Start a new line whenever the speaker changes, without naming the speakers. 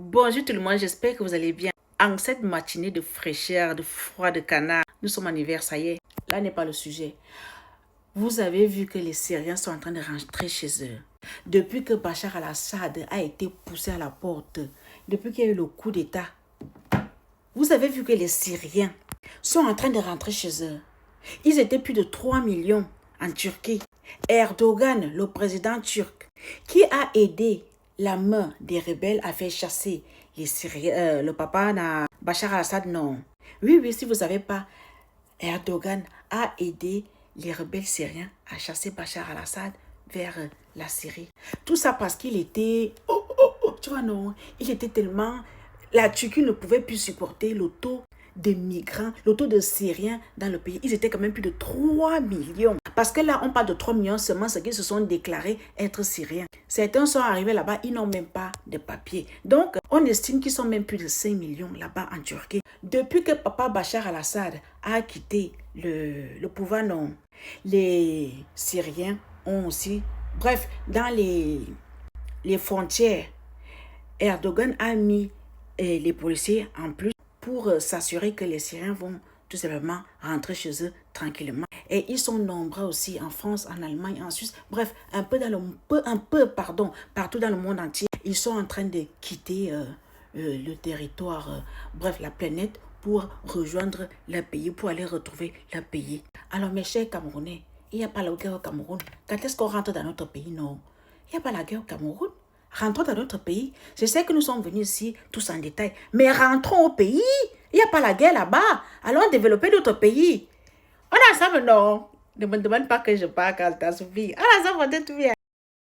Bonjour tout le monde, j'espère que vous allez bien. En cette matinée de fraîcheur, de froid, de canard, nous sommes en hiver, ça y est. Là n'est pas le sujet. Vous avez vu que les Syriens sont en train de rentrer chez eux. Depuis que Bachar al-Assad a été poussé à la porte, depuis qu'il y a eu le coup d'État, vous avez vu que les Syriens sont en train de rentrer chez eux. Ils étaient plus de 3 millions en Turquie. Erdogan, le président turc, qui a aidé la main des rebelles à faire chasser les Syriens, le papa de Bachar al-Assad, non. Oui, si vous ne savez pas, Erdogan a aidé les rebelles syriens à chasser Bachar al-Assad vers la Syrie. Tout ça parce qu'il était, tu vois non, il était tellement, la Turquie ne pouvait plus supporter le taux de migrants, le taux de Syriens dans le pays. Ils étaient quand même plus de 3 millions. Parce que là, on parle de 3 millions seulement, ceux qui se sont déclarés être Syriens. Certains sont arrivés là-bas, ils n'ont même pas de papier. Donc, on estime qu'ils sont même plus de 5 millions là-bas en Turquie. Depuis que papa Bachar al-Assad a quitté le pouvoir, non, les Syriens ont aussi, bref, dans les frontières, Erdogan a mis les policiers en plus pour s'assurer que les Syriens vont tout simplement rentrer chez eux tranquillement. Et ils sont nombreux aussi en France, en Allemagne, en Suisse, bref, partout dans le monde entier. Ils sont en train de quitter le territoire, bref, la planète pour rejoindre le pays, pour aller retrouver le pays. Alors mes chers Camerounais, il n'y a pas la guerre au Cameroun. Quand est-ce qu'on rentre dans notre pays? Non, il n'y a pas la guerre au Cameroun. Rentrons dans notre pays. Je sais que nous sommes venus ici tous en détail, mais rentrons au pays. Il n'y a pas la guerre là-bas. Allons développer notre pays. On a ça maintenant. Ne me demande pas que je parle quand t'as suffit. On a ça pour tout bien.